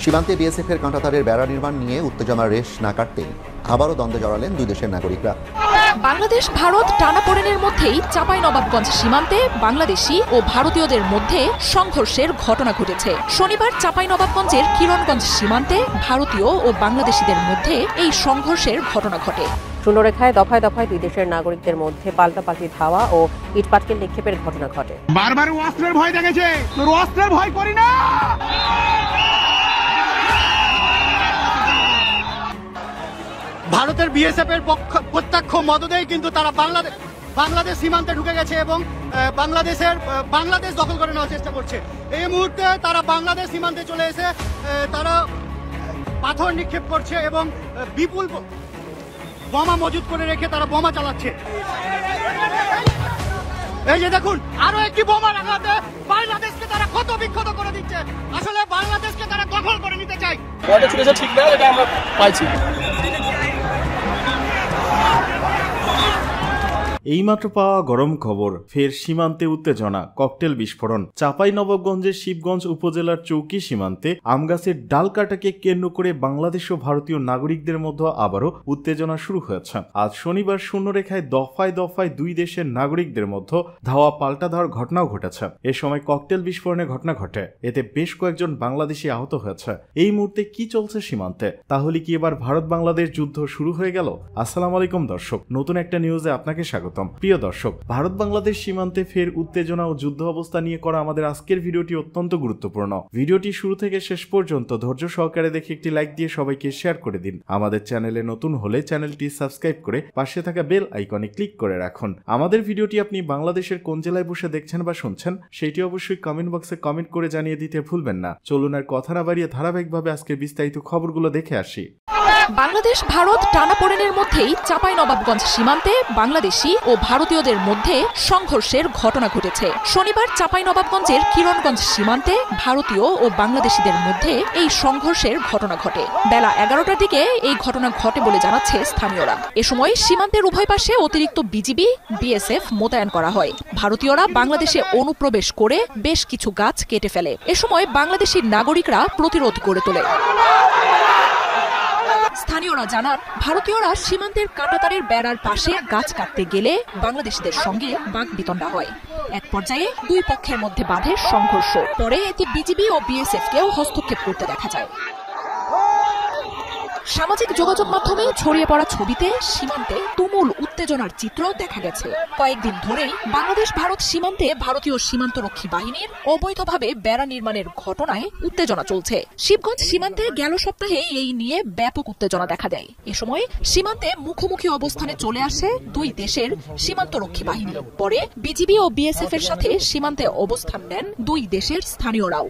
সীমান্তে বিএসএফের কাঁটাতারের বেড়া নির্মাণ নিয়ে উত্তেজনার রেশ না কাটতেই আবারও দ্বন্দ্বে জড়ালেন দুই দেশের নাগরিকরা। বাংলাদেশ ভারত টানাপোড়েনের মধ্যেই চাঁপাইনবাবগঞ্জ সীমান্তে বাংলাদেশি ও ভারতীয়দের মধ্যে সংঘর্ষের ঘটনা ঘটেছে। শনিবার চাঁপাইনবাবগঞ্জের কিরণগঞ্জ সীমান্তে ভারতীয় ও বাংলাদেশিদের মধ্যে এই সংঘর্ষের ঘটনা ঘটে। শূন্যরেখায় দফায় দফায় দুই দেশের নাগরিকদের মধ্যে পাল্টাপাল্টি ধাওয়া ও ইটপাটকেল নিক্ষেপের ঘটনা ঘটে। বারবার অস্ত্রের ভয় দেখেছে, তোর অস্ত্রের ভয় করি না। ভারতের বিএসএফ এর প্রত্যক্ষ মদদেই কিন্তু তারা বাংলাদেশ সীমান্তে ঢুকে গেছে এবং বাংলাদেশ দখল করে নেওয়ার চেষ্টা করছে। এই মুহূর্তে তারা বাংলাদেশ সীমান্তে চলে এসে তারা পাথর নিক্ষেপ করছে এবং বিপুল বোমা মজুত করে রেখে তারা বোমা চালাচ্ছে। এই যে দেখুন, আরো একটি বোমা রাখাতে বাংলাদেশকে তারা ক্ষত বিক্ষত করে দিচ্ছে। আসলে বাংলাদেশকে তারা দখল করে নিতে চায়। ঠিক না, এটা আমরা পাইছি। এইমাত্র পাওয়া গরম খবর, ফের সীমান্তে উত্তেজনা, ককটেল বিস্ফোরণ। চাঁপাইনবাবগঞ্জের শিবগঞ্জ উপজেলার চৌকি সীমান্তে আমগাছের ডাল কাটাকে কেন্দ্র করে বাংলাদেশ ও ভারতীয় নাগরিকদের মধ্যে আবারও উত্তেজনা শুরু হয়েছে। আজ শনিবার শূন্যরেখায় দফায় দফায় দুই দেশের নাগরিকদের মধ্যে ধাওয়া পাল্টা ধাওয়ার ঘটনাও ঘটেছে। এ সময় ককটেল বিস্ফোরণের ঘটনা ঘটে, এতে বেশ কয়েকজন বাংলাদেশি আহত হয়েছে। এই মুহূর্তে কি চলছে সীমান্তে? তাহলে কি এবার ভারত বাংলাদেশ যুদ্ধ শুরু হয়ে গেল? আসসালামু আলাইকুম দর্শক, নতুন একটা নিউজে আপনাকে স্বাগত। প্রিয় দর্শক, ভারত বাংলাদেশ সীমান্তে ফের উত্তেজনা ও যুদ্ধ অবস্থা নিয়ে করা আমাদের আজকের ভিডিওটি অত্যন্ত গুরুত্বপূর্ণ। ভিডিওটি শুরু থেকে শেষ পর্যন্ত ধৈর্য সহকারে দেখে একটি লাইক দিয়ে সবাইকে শেয়ার করে দিন। আমাদের চ্যানেলে নতুন হলে চ্যানেলটি সাবস্ক্রাইব করে পাশে থাকা বেল আইকনে ক্লিক করে রাখুন। আমাদের ভিডিওটি আপনি বাংলাদেশের কোন জেলায় বসে দেখছেন বা শুনছেন সেটি অবশ্যই কমেন্ট বক্সে কমেন্ট করে জানিয়ে দিতে ভুলবেন না। চলুন আর কথা না বাড়িয়ে ধারাবাহিকভাবে আজকের বিস্তারিত খবরগুলো দেখে আসি। বাংলাদেশ ভারত টানাপোড়েনের মধ্যেই চাঁপাইনবাবগঞ্জ সীমান্তে বাংলাদেশি ও ভারতীয়দের মধ্যে সংঘর্ষের ঘটনা ঘটেছে। শনিবার চাঁপাইনবাবগঞ্জের কিরণগঞ্জ সীমান্তে ভারতীয় ও বাংলাদেশিদের মধ্যে এই সংঘর্ষের ঘটনা ঘটে। বেলা 11টার দিকে এই ঘটনা ঘটে বলে জানাচ্ছে স্থানীয়রা। এ সময় সীমান্তের উভয় পাশে অতিরিক্ত বিজিবি, বিএসএফ মোতায়েন করা হয়। ভারতীয়রা বাংলাদেশে অনুপ্রবেশ করে বেশ কিছু গাছ কেটে ফেলে। এ সময় বাংলাদেশি নাগরিকরা প্রতিরোধ গড়ে তোলে। স্থানীয়রা জানান, ভারতীয়রা সীমান্তের কাঁটাতারের বেড়ার পাশে গাছ কাটতে গেলে বাংলাদেশিদের সঙ্গে বাকবিতণ্ডা হয়। এক পর্যায়ে দুই পক্ষের মধ্যে বাধে সংঘর্ষ। পরে এতে বিজিবি ও বিএসএফ কেও হস্তক্ষেপ করতে দেখা যায়। সামাজিক যোগাযোগ মাধ্যমে ছড়িয়ে পড়া ছবিতে সীমান্তে তুমুল উত্তেজনার চিত্র দেখা গেছে। কয়েকদিন ধরেই বাংলাদেশ ভারত সীমান্তে ভারতীয় সীমান্তরক্ষী বাহিনীর অবৈধভাবে বেড়া নির্মাণের ঘটনায় উত্তেজনা চলছে। শিবগঞ্জ সীমান্তে গেল সপ্তাহে এই নিয়ে ব্যাপক উত্তেজনা দেখা দেয়। এ সময় সীমান্তে মুখোমুখি অবস্থানে চলে আসে দুই দেশের সীমান্তরক্ষী বাহিনী। পরে বিজিবি ও বিএসএফ এর সাথে সীমান্তে অবস্থান নেন দুই দেশের স্থানীয়রাও।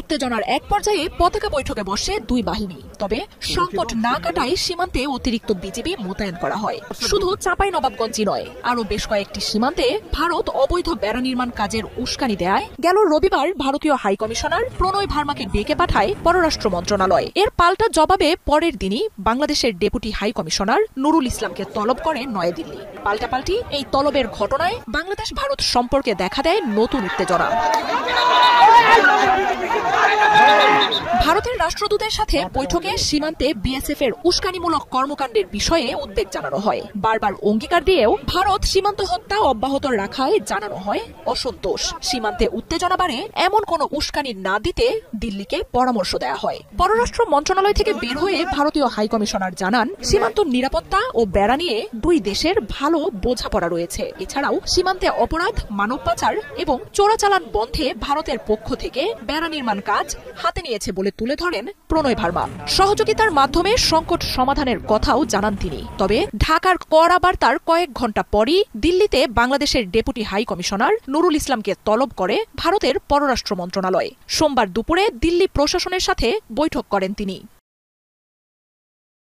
উত্তেজনার এক পর্যায়ে পতাকা বৈঠকে বসে দুই বাহিনী। তবে সংকট না কাটায় সীমান্তে অতিরিক্ত বিজিবি মোতায়েন করা হয়। শুধু চাঁপাইনবাবগঞ্জই নয়, আরো বেশ কয়েকটি সীমান্তে ভারত অবৈধ বেড়া নির্মাণ কাজের উস্কানি দেয় গেল রবিবার ভারতীয় হাই কমিশনার প্রণয় ভার্মাকে ডেকে পাঠায় পররাষ্ট্র মন্ত্রণালয়। এর পাল্টা জবাবে পরের দিনই বাংলাদেশের ডেপুটি হাই কমিশনার নুরুল ইসলামকে তলব করে নয়াদিল্লি। পাল্টাপাল্টি এই তলবের ঘটনায় বাংলাদেশ ভারত সম্পর্কে দেখা দেয় নতুন উত্তেজনা। ভারতের রাষ্ট্রদূতের সাথে বৈঠকে সীমান্তে বিএসএফ এর উস্কানিমূলক কর্মকাণ্ডের বিষয়ে উদ্বেগ জানানো হয়। বারবার অঙ্গীকার দিয়েও ভারত সীমান্ত হত্যা অব্যাহত রাখায় জানানো হয় অসন্তোষ। সীমান্তে উত্তেজনা বাড়ে এমন কোনো উস্কানি না দিতে দিল্লিকে পরামর্শ দেওয়া হয়। পররাষ্ট্র মন্ত্রণালয় থেকে বের হয়ে ভারতীয় হাই কমিশনার জানান, সীমান্ত নিরাপত্তা ও বেড়া নিয়ে দুই দেশের ভালো বোঝাপড়া রয়েছে। এছাড়াও সীমান্তে অপরাধ, মানব পাচার এবং চোরাচালান বন্ধে ভারতের পক্ষ থেকে বেড়া নির্মাণ কাজ হাতে নিয়েছে বলে তুলে ধরেন প্রণয় ভার্মা। সহযোগিতার মাধ্যমে সংকট সমাধানের কথাও জানান তিনি। তবে ঢাকার কড়া বার্তার কয়েক ঘণ্টা পরই দিল্লিতে বাংলাদেশের ডেপুটি হাই কমিশনার নুরুল ইসলামকে তলব করে ভারতের পররাষ্ট্র মন্ত্রণালয়। সোমবার দুপুরে দিল্লি প্রশাসনের সাথে বৈঠক করেন তিনি।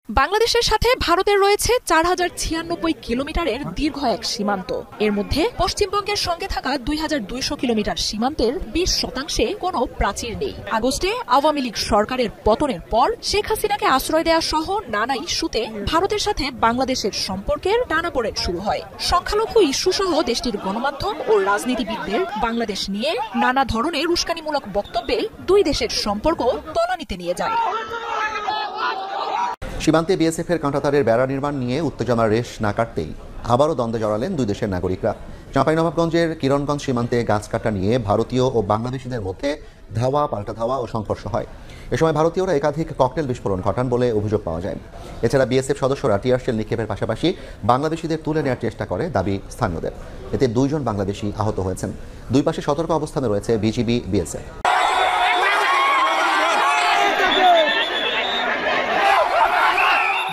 বাংলাদেশের সাথে ভারতের রয়েছে 4096 কিলোমিটারের দীর্ঘ এক সীমান্ত। এর মধ্যে পশ্চিমবঙ্গের সঙ্গে থাকা 2200 কিলোমিটার সীমান্তের 20% কোনো প্রাচীর নেই। আগস্টে আওয়ামী লীগ সরকারের পতনের পর শেখ হাসিনাকে আশ্রয় দেওয়া সহ নানা ইস্যুতে ভারতের সাথে বাংলাদেশের সম্পর্কের টানাপোড়েন শুরু হয়। সংখ্যালঘু ইস্যু সহ দেশটির গণমাধ্যম ও রাজনীতিবিদদের বাংলাদেশ নিয়ে নানা ধরনের উস্কানিমূলক বক্তব্যে দুই দেশের সম্পর্ক তলানিতে নিয়ে যায়। সীমান্তে বিএসএফের কাঁটাতারের বেড়া নির্মাণ নিয়ে উত্তেজনার রেশ না কাটতেই আবারও দ্বন্দ্বে জড়ালেন দুই দেশের নাগরিকরা। চাঁপাইনবাবগঞ্জের কিরণগঞ্জ সীমান্তে গাছ কাটা নিয়ে ভারতীয় ও বাংলাদেশিদের মধ্যে ধাওয়া পাল্টা ধাওয়া ও সংঘর্ষ হয়। এ সময় ভারতীয়রা একাধিক ককটেল বিস্ফোরণ ঘটান বলে অভিযোগ পাওয়া যায়। এছাড়া বিএসএফ সদস্যরা টিয়ার শেল নিক্ষেপের পাশাপাশি বাংলাদেশিদের তুলে নেওয়ার চেষ্টা করে দাবি স্থানীয়দের। এতে 2 জন বাংলাদেশি আহত হয়েছেন। দুই পাশে সতর্ক অবস্থানে রয়েছে বিজিবি, বিএসএফ।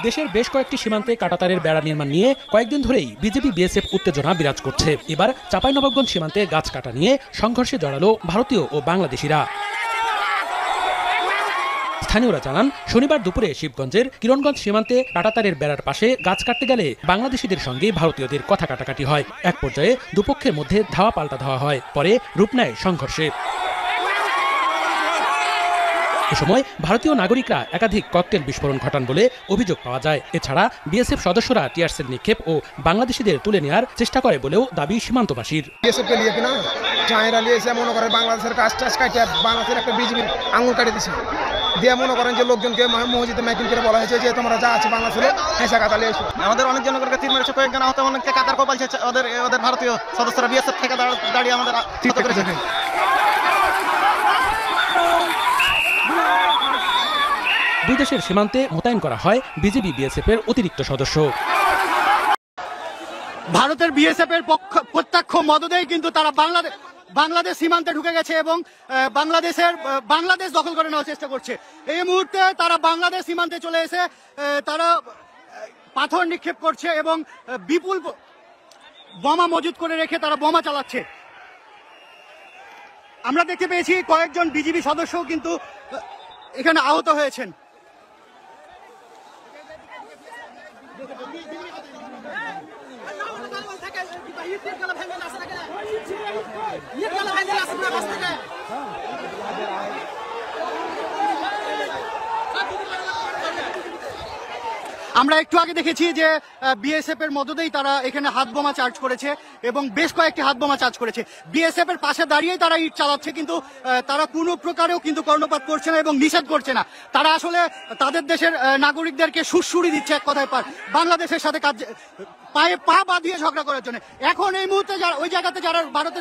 দেশের বেশ কয়েকটি সীমান্তে কাঁটাতারের বেড়া নির্মাণ নিয়ে কয়েকদিন ধরেই বিজেপি বিএসএফ উত্তেজনা বিরাজ করছে। এবার চাঁপাইনবাবগঞ্জ সীমান্তে গাছ কাটা নিয়ে সংঘর্ষে জড়ালো ভারতীয় ও বাংলাদেশিরা। স্থানীয়রা জানান, শনিবার দুপুরে শিবগঞ্জের কিরণগঞ্জ সীমান্তে কাঁটাতারের বেড়ার পাশে গাছ কাটতে গেলে বাংলাদেশিদের সঙ্গে ভারতীয়দের কথা কাটাকাটি হয়। এক পর্যায়ে দুপক্ষের মধ্যে ধাওয়া পাল্টা ধাওয়া হয়, পরে রূপ নেয় সংঘর্ষে। এ সময় ভারতীয় নাগরিকরা একাধিক ককটেল বিস্ফোরণ ঘটান বলে অভিযোগ পাওয়া যায়। এছাড়া বিএসএফ সদস্যরা টিয়ার সেল নিক্ষেপ ও বাংলাদেশিদের তুলে নেওয়ার চেষ্টা করে বলেও দাবি সীমান্তবাসীর। বিএসএফকে নিয়ে কিনা চায়রা লিয়েছে, মনে করেন বাংলাদেশের কাজ টাজ কাটিয়ে বাংলাদেশের একটা বিজিবির আঙুল কাটিয়ে দিচ্ছে দিয়ে মনে করেন যে লোকজনকে মসজিদে মাইকিং করে বলা হয়েছে যে তোমরা যা আছে বাংলাদেশে হেসা কাতালে এসো। আমাদের অনেক জনগণকে তীর মেরেছে, কয়েকজন আহত, অনেককে কাতার কপালছে। ওদের ভারতীয় সদস্যরা বিএসএফ থেকে দাঁড়িয়ে আমাদের আহত করেছে। দুই দেশের সীমান্তে মোতায়েন করা হয় বিজেপি বিএসএফ এর অতিরিক্ত সদস্য। ভারতের বিএসএফ এর প্রত্যক্ষ মদদেই কিন্তু তারা বাংলাদেশ সীমান্তে ঢুকে গেছে এবং বাংলাদেশ দখল করে নেওয়ার চেষ্টা করছে। এই মুহূর্তে তারা বাংলাদেশ সীমান্তে চলে এসে তারা পাথর নিক্ষেপ করছে এবং বিপুল বোমা মজুত করে রেখে তারা বোমা চালাচ্ছে। আমরা দেখতে পেয়েছি কয়েকজন বিজিবি সদস্যও কিন্তু এখানে আহত হয়েছেন। আমরা একটু আগে দেখেছি যে বিএসএফ এর মদদেই তারা এখানে হাত বোমা চার্জ করেছে এবং বেশ কয়েকটি হাত বোমা চার্জ করেছে। বিএসএফ এর পাশে দাঁড়িয়েই তারা ইট চালাচ্ছে, কিন্তু তারা কোনো প্রকারেও কিন্তু কর্ণপাত করছে না এবং নিষেধ করছে না। তারা আসলে তাদের দেশের নাগরিকদেরকে সুড়সুড়ি দিচ্ছে এক কথায় বাংলাদেশের সাথে পায়ে পা বাঁধিয়ে ঝগড়া করার জন্য। এখন এই মুহূর্তে ওই জায়গাতে যারা ভারতে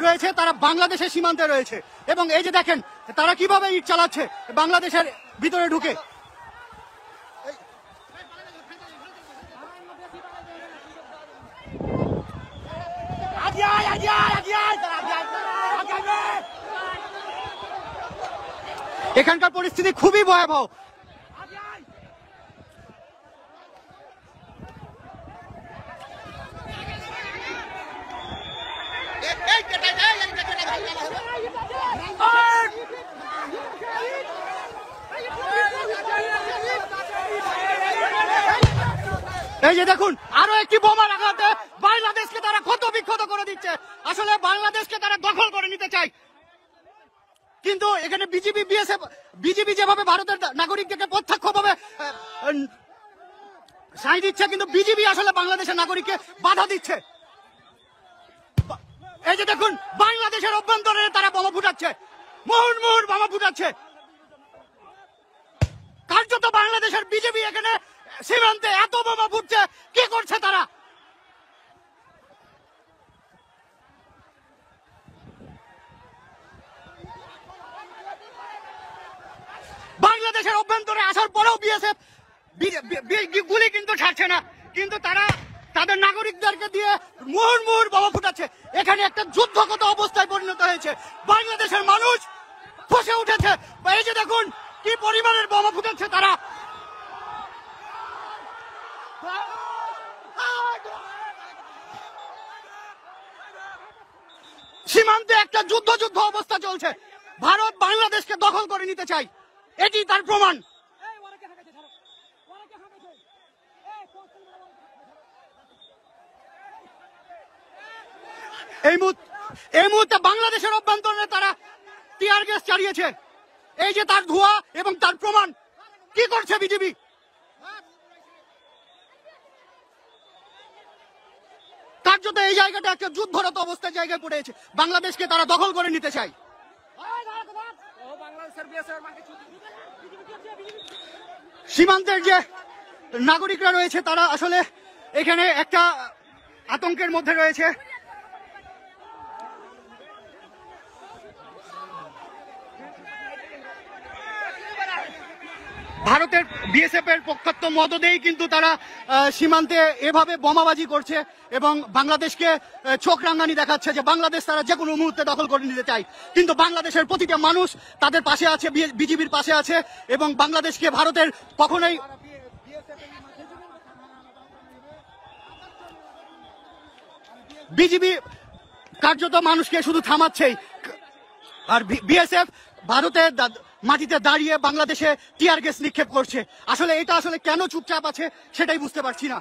রয়েছে তারা বাংলাদেশের সীমান্তে রয়েছে এবং এই যে দেখেন তারা কিভাবে ইট চালাচ্ছে বাংলাদেশের ভিতরে ঢুকে। এখানকার পরিস্থিতি খুবই ভয়াবহ। এই যে দেখুন, আরো একটি বোমা লাগাতে বাংলাদেশকে তারা ক্ষত বিক্ষত করে দিচ্ছে। আসলে বাংলাদেশকে তারা দখল করে নিতে চায়, কিন্তু এখানে বিজিবি যেভাবে ভারতের নাগরিকদেরকে প্রত্যক্ষভাবে সাই দিচ্ছে, কিন্তু বিজিবি আসলে বাংলাদেশের নাগরিককে বাধা দিচ্ছে। এই যে দেখুন, বাংলাদেশের অভ্যন্তরে তারা বোমা ফুটাচ্ছে, মুহুর্মুহুর বোমা ফুটাচ্ছে। কার্যত বাংলাদেশের বিজেপি এখানে সীমান্তে এত বোমা ফুটছে, কি করছে তারা? বাংলাদেশের অভ্যন্তরে আসার পরেও বিএসএফ গুলি কিন্তু ছাড়ছে না, কিন্তু তারা তাদের নাগরিকদেরকে দিয়ে মুহুর্মুহুর বোমা ফুটাচ্ছে। এখানে একটা যুদ্ধগত অবস্থায় পরিণত হয়েছে। বাংলাদেশের মানুষ ফসে উঠেছে। এই যে দেখুন কি পরিমাণের বোমা ফুটাচ্ছে তারা। সীমান্তে একটা যুদ্ধ অবস্থা চলছে। ভারত বাংলাদেশকে দখল করে নিতে চায়, এটি তার প্রমাণ। এই মুহূর্তে বাংলাদেশের অভ্যন্তরে তারা টিয়ার গ্যাস চালিয়েছে। এই যে তার ধোঁয়া এবং তার প্রমাণ, কি করছে বিজেপি? কার্যত এই জায়গাটা একটা যুদ্ধরত অবস্থার জায়গায় পড়েছে। বাংলাদেশকে তারা দখল করে নিতে চায়। সীমান্তের যে নাগরিকরা রয়েছে তারা আসলে এখানে একটা আতঙ্কের মধ্যে রয়েছে। ভারতের বিএসএফ এর পক্ষাত্ম মদদেই কিন্তু তারা সীমান্তে এভাবে বোমাবাজি করছে এবং বাংলাদেশকে চোখ রাঙানি দেখাচ্ছে যে বাংলাদেশ তারা যে কোনো মুহূর্তে দখল করে নিতে চায়। কিন্তু বাংলাদেশের প্রতিটা মানুষ তাদের পাশে আছে, বিজিবির পাশে আছে এবং বাংলাদেশকে ভারতের কখনোই বিজিবি কার্যত মানুষকে শুধু থামাচ্ছেই, আর বিএসএফ ভারতের মাটিতে দাঁড়িয়ে বাংলাদেশে টিয়ার গ্যাস নিক্ষেপ করছে। আসলে এটা আসলে কেন চুপচাপ আছে সেটাই বুঝতে পারছি না।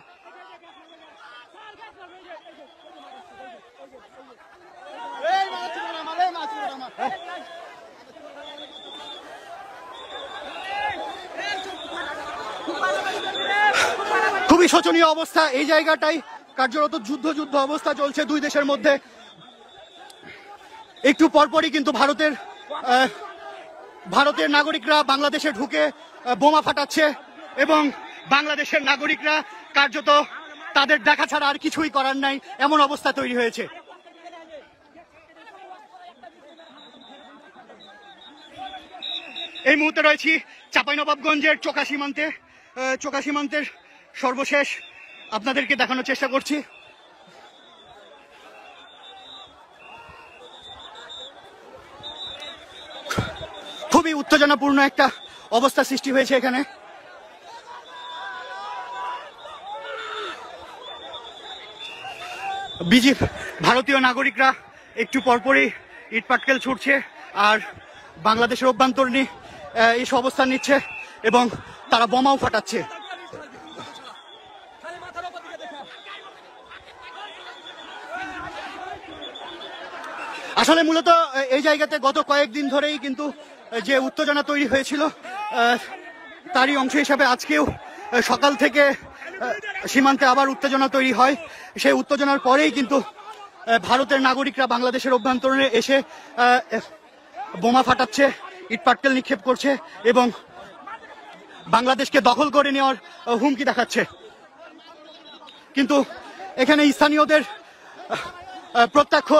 খুবই শোচনীয় অবস্থা এই জায়গাটাই, কার্যরত যুদ্ধ অবস্থা চলছে দুই দেশের মধ্যে। একটু পরপরই কিন্তু ভারতের নাগরিকরা বাংলাদেশে ঢুকে বোমা ফাটাচ্ছে এবং বাংলাদেশের নাগরিকরা কার্যত তাদের দেখা ছাড়া আর কিছুই করার নাই, এমন অবস্থা তৈরি হয়েছে। এই মুহূর্তে রয়েছি চাঁপাইনবাবগঞ্জের চোকা সীমান্তের সর্বশেষ আপনাদেরকে দেখানোর চেষ্টা করছি। খুবই উত্তেজনাপূর্ণ একটা অবস্থা সৃষ্টি হয়েছে এখানে। ভারতীয় নাগরিকরা একটু পরপরই ইট পাটকেল ছুটছে আর বাংলাদেশের অভ্যন্তরীণ এসব অবস্থান নিচ্ছে এবং তারা বোমাও ফাটাচ্ছে। আসলে মূলত এই জায়গাতে গত কয়েকদিন ধরেই কিন্তু যে উত্তেজনা তৈরি হয়েছিল তারই অংশ হিসাবে আজকেও সকাল থেকে সীমান্তে আবার উত্তেজনা তৈরি হয়। সেই উত্তেজনার পরেই কিন্তু ভারতের নাগরিকরা বাংলাদেশের অভ্যন্তরে এসে বোমা ফাটাচ্ছে, ইট পাটকেল নিক্ষেপ করছে এবং বাংলাদেশকে দখল করে নেওয়ার হুমকি দেখাচ্ছে। কিন্তু এখানে স্থানীয়দের প্রত্যক্ষ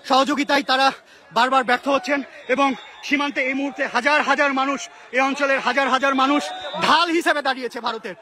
সহযোগিতায় তারা বারবার ব্যর্থ হচ্ছেন এবং সীমান্তে এই মুহূর্তে হাজার হাজার মানুষ, এই অঞ্চলের হাজার হাজার মানুষ ঢাল হিসেবে দাঁড়িয়েছে ভারতের।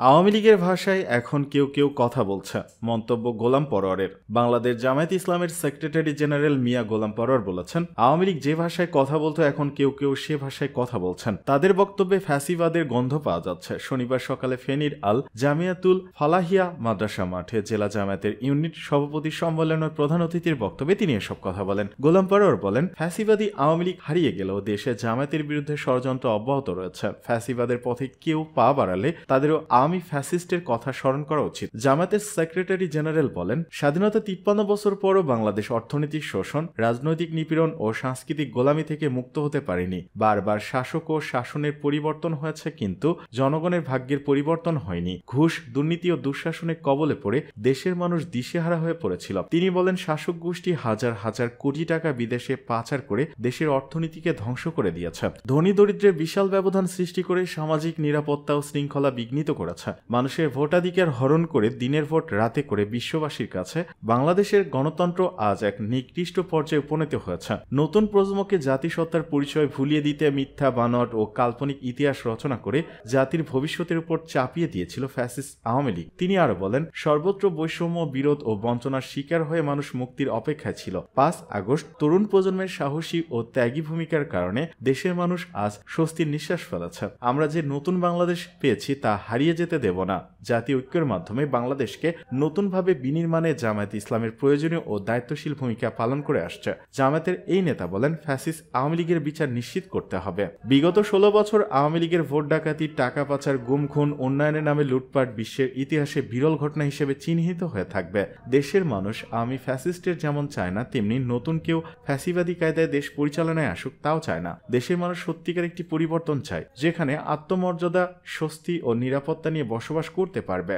আওয়ামী লীগের ভাষায় এখন কেউ কেউ কথা বলছে, মন্তব্য গোলাম পরোয়ারের। বাংলাদেশ জামায়াত ইসলামের সেক্রেটারি জেনারেল মিয়া গোলাম পরোয়ার বলেছেন, আওয়ামী লীগ যে ভাষায় কথা বলতো এখন কেউ কেউ সে ভাষায় কথা বলছেন। তাদের বক্তব্যে ফ্যাসিবাদের গন্ধ পাওয়া যাচ্ছে। শনিবার সকালে ফেনীর আল জামিয়াতুল ফালাহিয়া মাদ্রাসা মাঠে জেলা জামায়াতের ইউনিট সভাপতি সম্মেলনের প্রধান অতিথির বক্তব্যে তিনি এসব কথা বলেন। গোলাম পরোয়ার বলেন, ফ্যাসিবাদী আওয়ামী লীগ হারিয়ে গেলেও দেশে জামায়াতের বিরুদ্ধে ষড়যন্ত্র অব্যাহত রয়েছে। ফ্যাসিবাদের পথে কেউ পা বাড়ালে তাদেরও আওয়ামী ফ্যাসিস্টের কথা স্মরণ করা উচিত। জামায়াতের সেক্রেটারি জেনারেল বলেন, স্বাধীনতা 53 বছর পরও বাংলাদেশ অর্থনৈতিক শোষণ, রাজনৈতিক নিপীড়ন ও সাংস্কৃতিক গোলামি থেকে মুক্ত হতে পারেনি। বারবার শাসক ও শাসনের পরিবর্তন হয়েছে কিন্তু জনগণের ভাগ্যের পরিবর্তন হয়নি। ঘুষ, দুর্নীতি ও দুঃশাসনের কবলে পড়ে দেশের মানুষ দিশেহারা হয়ে পড়েছিল। তিনি বলেন, শাসক গোষ্ঠী হাজার হাজার কোটি টাকা বিদেশে পাচার করে দেশের অর্থনীতিকে ধ্বংস করে দিয়েছে। ধনী দরিদ্রের বিশাল ব্যবধান সৃষ্টি করে সামাজিক নিরাপত্তা ও শৃঙ্খলা বিঘ্নিত করেছে। মানুষের ভোটাধিকার হরণ করে দিনের ভোট রাতে করে বিশ্ববাসীর কাছে বাংলাদেশের গণতন্ত্র আজ এক নিকৃষ্ট পর্যায়ে উপনীত হয়েছে। নতুন প্রজন্মকে জাতিসত্তার পরিচয় ভুলিয়ে দিতে মিথ্যা বানোয়াট ও কাল্পনিক ইতিহাস রচনা করে জাতির ভবিষ্যতের উপর চাপিয়ে দিয়েছিল ফ্যাসিস্ট আওয়ামী লীগ। তিনি আরো বলেন, সর্বত্র বৈষম্য, বিরোধ ও বঞ্চনার শিকার হয়ে মানুষ মুক্তির অপেক্ষায় ছিল। 5 আগস্ট তরুণ প্রজন্মের সাহসী ও ত্যাগী ভূমিকার কারণে দেশের মানুষ আজ স্বস্তির নিঃশ্বাস ফেলেছে। আমরা যে নতুন বাংলাদেশ পেয়েছি তা হারিয়ে যেতে যেতে দেব না। জাতীয় ঐক্যের মাধ্যমে বাংলাদেশকে নতুনভাবে বিনির্মাণে জামায়াত ইসলামের প্রয়োজনীয় ও দায়িত্বশীল ভূমিকা পালন করে আসছে। জামায়াতের এই নেতা বলেন, ফ্যাসিস্ট আওয়ামী লীগের বিচার নিশ্চিত করতে হবে। বিগত 16 বছর আওয়ামী লীগের ভোট ডাকাতি, টাকা পাচার, গুম খুন, উন্নয়নের নামে লুটপাট বিশ্বের ইতিহাসে বিরল ঘটনা হিসেবে চিহ্নিত হয়ে থাকবে। দেশের মানুষ আওয়ামী ফ্যাসিস্টের যেমন চায় না, তেমনি নতুন কেউ ফ্যাসিবাদী কায়দায় দেশ পরিচালনায় আসুক তাও চায় না। দেশের মানুষ সত্যিকার একটি পরিবর্তন চায়, যেখানে আত্মমর্যাদা, স্বস্তি ও নিরাপত্তা নিয়ে বসবাস করতে পারবে।